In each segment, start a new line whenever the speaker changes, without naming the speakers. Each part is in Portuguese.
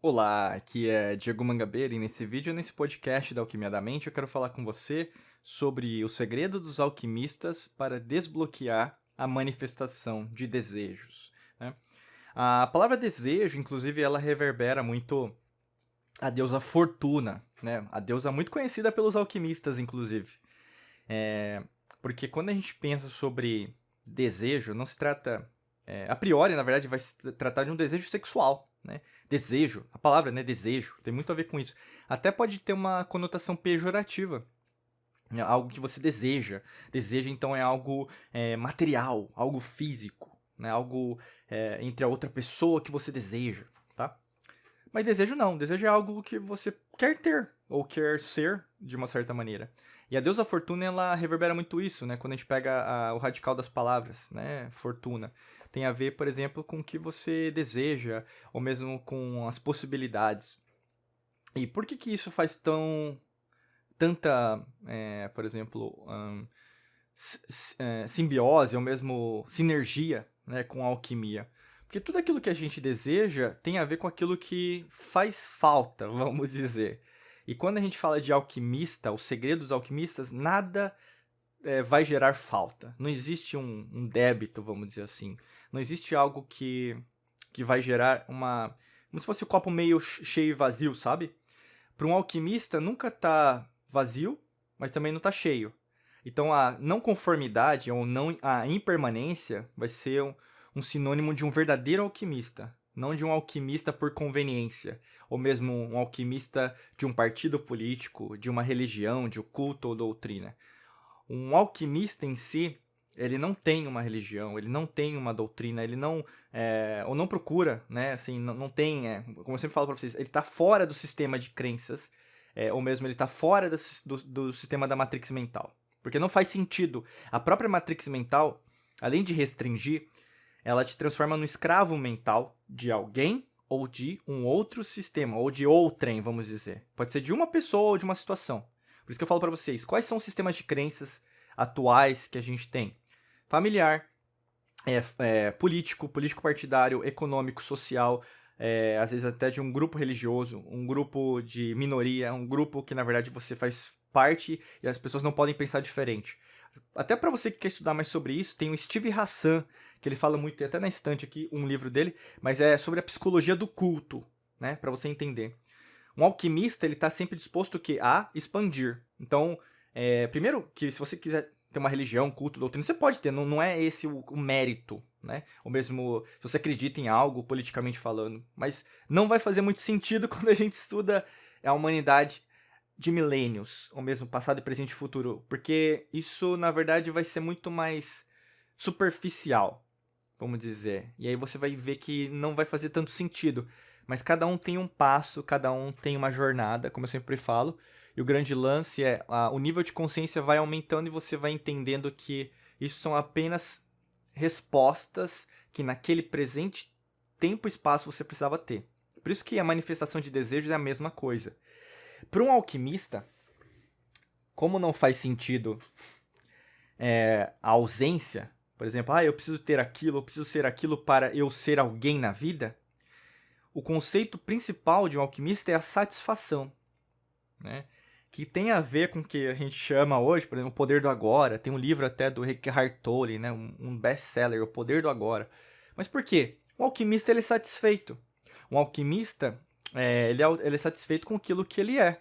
Olá, aqui é Diego Mangabeira e nesse podcast da Alquimia da Mente eu quero falar com você sobre o segredo dos alquimistas para desbloquear a manifestação de desejos, né? A palavra desejo, inclusive, ela reverbera muito a deusa Fortuna, né? A deusa muito conhecida pelos alquimistas, inclusive. É, Porque quando a gente pensa sobre desejo, não se trata, a priori, na verdade, vai se tratar de um desejo sexual, né? Desejo, a palavra, né, desejo, tem muito a ver com isso. Até pode ter uma conotação pejorativa, né? Algo que você deseja. Deseja, então, é algo material, algo físico, né? Algo entre a outra pessoa que você deseja, tá? Mas desejo não. Desejo é algo que você quer ter ou quer ser de uma certa maneira. E a deusa Fortuna, ela reverbera muito isso, né? Quando a gente pega o radical das palavras, né? Fortuna. Tem a ver, por exemplo, com o que você deseja, ou mesmo com as possibilidades. E por que que isso faz tanta, por exemplo, simbiose, ou mesmo sinergia, né, com a alquimia? Porque tudo aquilo que a gente deseja tem a ver com aquilo que faz falta, vamos dizer. E quando a gente fala de alquimista, o segredo dos alquimistas, nada vai gerar falta. Não existe um débito, vamos dizer assim. Não existe algo que vai gerar uma... Como se fosse o copo meio cheio e vazio, sabe? Para um alquimista, nunca tá vazio, mas também não tá cheio. Então a não conformidade ou não a impermanência vai ser um sinônimo de um verdadeiro alquimista, não de um alquimista por conveniência, ou mesmo um alquimista de um partido político, de uma religião, de um culto ou doutrina. Um alquimista em si, ele não tem uma religião, ele não tem uma doutrina, ele não ou não procura, né? Assim, não tem, como eu sempre falo para vocês, ele está fora do sistema de crenças, ou mesmo ele está fora do sistema da matrix mental, porque não faz sentido. A própria matrix mental, além de restringir, ela te transforma num escravo mental de alguém ou de um outro sistema, ou de outrem, vamos dizer. Pode ser de uma pessoa ou de uma situação. Por isso que eu falo para vocês, quais são os sistemas de crenças atuais que a gente tem? Familiar, político partidário, econômico, social, às vezes até de um grupo religioso, um grupo de minoria, um grupo que na verdade você faz parte e as pessoas não podem pensar diferente. Até para você que quer estudar mais sobre isso, tem o Steve Hassan, que ele fala muito, tem até na estante aqui um livro dele, mas é sobre a psicologia do culto, né, para você entender. Um alquimista, ele tá sempre disposto o quê? A expandir. Então, primeiro que se você quiser ter uma religião, culto, doutrina, você pode ter, não é esse o mérito, né? Ou mesmo se você acredita em algo, politicamente falando. Mas não vai fazer muito sentido quando a gente estuda a humanidade de milênios, ou mesmo passado, presente e futuro, porque isso, na verdade, vai ser muito mais superficial, vamos dizer. E aí você vai ver que não vai fazer tanto sentido. Mas cada um tem um passo, cada um tem uma jornada, como eu sempre falo. E o grande lance é o nível de consciência vai aumentando e você vai entendendo que isso são apenas respostas que naquele presente tempo e espaço você precisava ter. Por isso que a manifestação de desejos é a mesma coisa. Para um alquimista, como não faz sentido a ausência, por exemplo, eu preciso ter aquilo, eu preciso ser aquilo para eu ser alguém na vida, o conceito principal de um alquimista é a satisfação, né? Que tem a ver com o que a gente chama hoje, por exemplo, o poder do agora. Tem um livro até do Eckhart Tolle, né? Um best-seller, o poder do agora. Mas por quê? Um alquimista ele é satisfeito. Um alquimista ele é satisfeito com aquilo que ele é,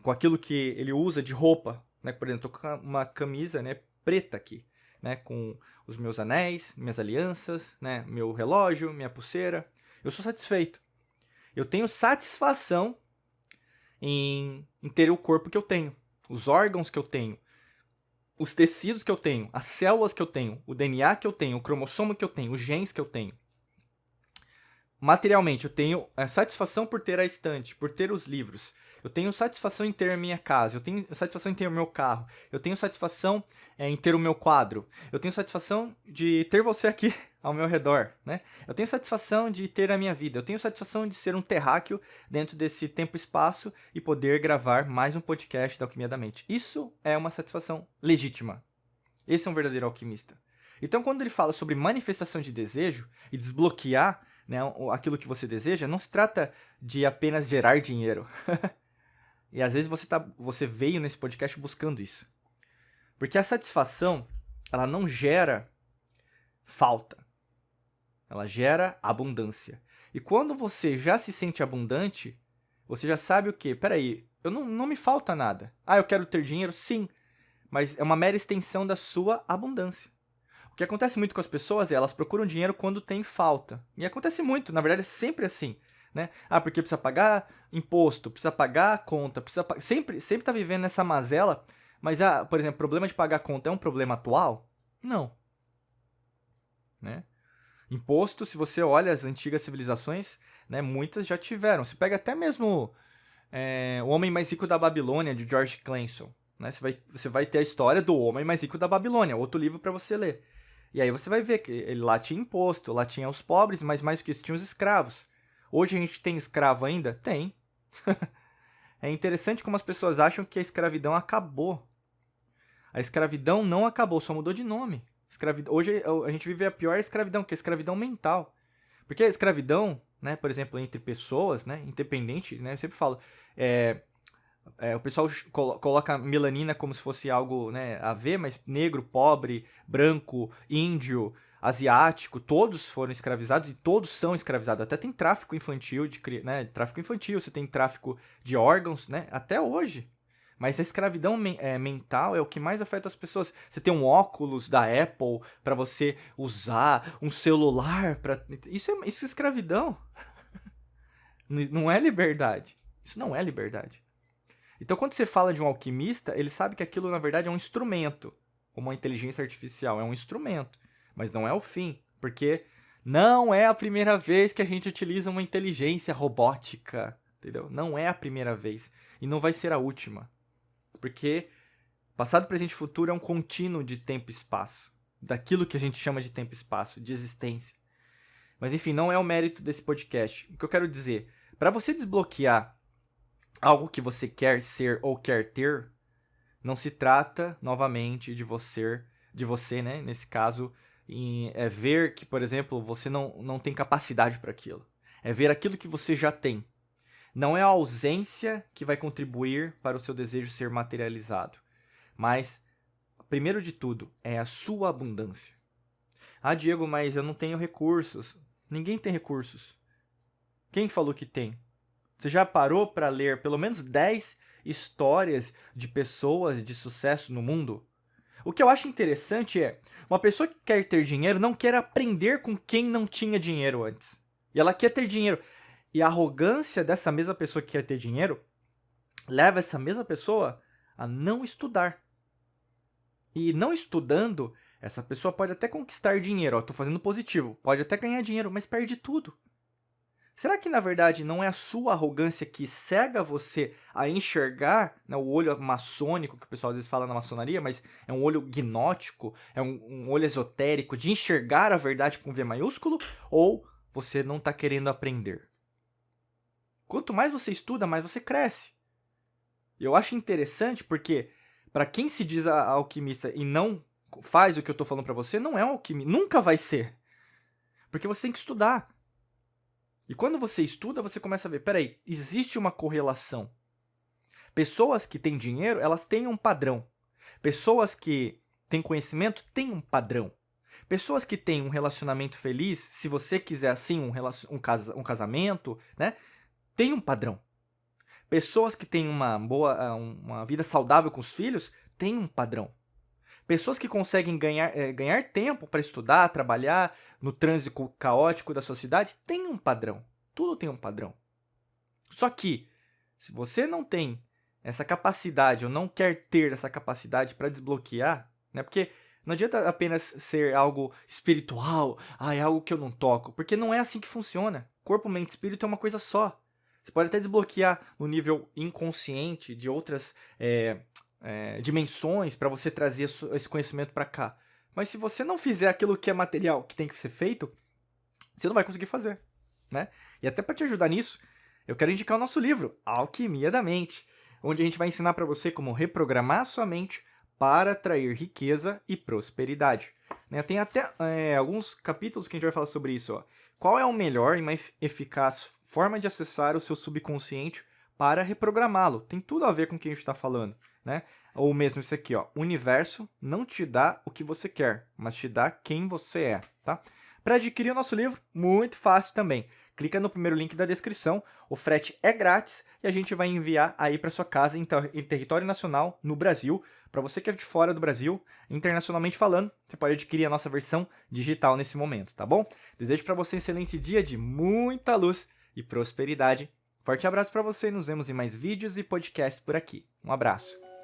com aquilo que ele usa de roupa, né? Por exemplo, estou com uma camisa, né, preta aqui, né, com os meus anéis, minhas alianças, né, meu relógio, minha pulseira. Eu sou satisfeito. Eu tenho satisfação em ter o corpo que eu tenho, os órgãos que eu tenho, os tecidos que eu tenho, as células que eu tenho, o DNA que eu tenho, o cromossomo que eu tenho, os genes que eu tenho. Materialmente, eu tenho satisfação por ter a estante, por ter os livros. Eu tenho satisfação em ter a minha casa, eu tenho satisfação em ter o meu carro, eu tenho satisfação em ter o meu quadro, eu tenho satisfação de ter você aqui ao meu redor, né? Eu tenho satisfação de ter a minha vida, eu tenho satisfação de ser um terráqueo dentro desse tempo e espaço e poder gravar mais um podcast da Alquimia da Mente. Isso é uma satisfação legítima. Esse é um verdadeiro alquimista. Então, quando ele fala sobre manifestação de desejo e desbloquear, né, aquilo que você deseja, não se trata de apenas gerar dinheiro. E às vezes você veio nesse podcast buscando isso. Porque a satisfação, ela não gera falta. Ela gera abundância. E quando você já se sente abundante, você já sabe o quê? Peraí, não me falta nada. Ah, eu quero ter dinheiro? Sim. Mas é uma mera extensão da sua abundância. O que acontece muito com as pessoas é elas procuram dinheiro quando tem falta. E acontece muito, na verdade é sempre assim. Né? Ah, porque precisa pagar imposto, precisa pagar a conta, sempre tá vivendo nessa mazela. Mas, por exemplo, o problema de pagar a conta é um problema atual? Não. Né? Imposto, se você olha as antigas civilizações, né, muitas já tiveram. Você pega até mesmo O Homem Mais Rico da Babilônia, de George Clason. Né? Você vai ter a história do Homem Mais Rico da Babilônia, outro livro para você ler. E aí você vai ver que ele lá tinha imposto, lá tinha os pobres, mas mais do que isso, tinha os escravos. Hoje a gente tem escravo ainda? Tem. É interessante como as pessoas acham que a escravidão acabou. A escravidão não acabou, só mudou de nome. Hoje a gente vive a pior escravidão, que é a escravidão mental. Porque a escravidão, né, por exemplo, entre pessoas, né, independente, né, eu sempre falo, o pessoal coloca melanina como se fosse algo, né, a ver, mas negro, pobre, branco, índio, asiático, todos foram escravizados e todos são escravizados. Até tem tráfico infantil, tráfico infantil, você tem tráfico de órgãos, né, até hoje. Mas a escravidão mental é o que mais afeta as pessoas. Você tem um óculos da Apple para você usar, um celular para isso é escravidão. Não é liberdade. Isso não é liberdade. Então, quando você fala de um alquimista, ele sabe que aquilo, na verdade, é um instrumento. Como a inteligência artificial é um instrumento. Mas não é o fim. Porque não é a primeira vez que a gente utiliza uma inteligência robótica. Entendeu? Não é a primeira vez. E não vai ser a última. Porque passado, presente e futuro é um contínuo de tempo e espaço. Daquilo que a gente chama de tempo e espaço, de existência. Mas enfim, não é o mérito desse podcast. O que eu quero dizer, para você desbloquear algo que você quer ser ou quer ter, não se trata, novamente, de você, né? Nesse caso, é ver que, por exemplo, você não tem capacidade para aquilo. É ver aquilo que você já tem. Não é a ausência que vai contribuir para o seu desejo ser materializado. Mas, primeiro de tudo, é a sua abundância. Ah, Diego, mas eu não tenho recursos. Ninguém tem recursos. Quem falou que tem? Você já parou para ler pelo menos 10 histórias de pessoas de sucesso no mundo? O que eu acho interessante é, uma pessoa que quer ter dinheiro não quer aprender com quem não tinha dinheiro antes. E ela quer ter dinheiro. E a arrogância dessa mesma pessoa que quer ter dinheiro leva essa mesma pessoa a não estudar. E não estudando, essa pessoa pode até conquistar dinheiro. Estou fazendo positivo. Pode até ganhar dinheiro, mas perde tudo. Será que, na verdade, não é a sua arrogância que cega você a enxergar, né, o olho maçônico, que o pessoal às vezes fala na maçonaria, mas é um olho gnóstico, é um olho esotérico, de enxergar a verdade com V maiúsculo? Ou você não está querendo aprender? Quanto mais você estuda, mais você cresce. Eu acho interessante porque, para quem se diz alquimista e não faz o que eu estou falando para você, não é um alquimista, nunca vai ser. Porque você tem que estudar. E quando você estuda, você começa a ver, peraí, existe uma correlação. Pessoas que têm dinheiro, elas têm um padrão. Pessoas que têm conhecimento, têm um padrão. Pessoas que têm um relacionamento feliz, se você quiser assim, um casamento, né, tem um padrão. Pessoas que têm uma vida saudável com os filhos, têm um padrão. Pessoas que conseguem ganhar tempo para estudar, trabalhar no trânsito caótico da sociedade, têm um padrão. Tudo tem um padrão. Só que, se você não tem essa capacidade, ou não quer ter essa capacidade para desbloquear, né? Porque não adianta apenas ser algo espiritual, é algo que eu não toco, porque não é assim que funciona. Corpo, mente e espírito é uma coisa só. Você pode até desbloquear no nível inconsciente de outras dimensões para você trazer esse conhecimento para cá. Mas se você não fizer aquilo que é material, que tem que ser feito, você não vai conseguir fazer, né? E até para te ajudar nisso, eu quero indicar o nosso livro, Alquimia da Mente, onde a gente vai ensinar para você como reprogramar sua mente para atrair riqueza e prosperidade. Tem até alguns capítulos que a gente vai falar sobre isso. qual é o melhor e mais eficaz forma de acessar o seu subconsciente para reprogramá-lo? Tem tudo a ver com o que a gente está falando, né? Ou mesmo isso aqui, ó, o universo não te dá o que você quer, mas te dá quem você é, tá? Para adquirir o nosso livro, muito fácil também. Clica no primeiro link da descrição, o frete é grátis e a gente vai enviar aí para sua casa em território nacional no Brasil. Para você que é de fora do Brasil, internacionalmente falando, você pode adquirir a nossa versão digital nesse momento, tá bom? Desejo para você um excelente dia de muita luz e prosperidade. Forte abraço para você e nos vemos em mais vídeos e podcasts por aqui. Um abraço.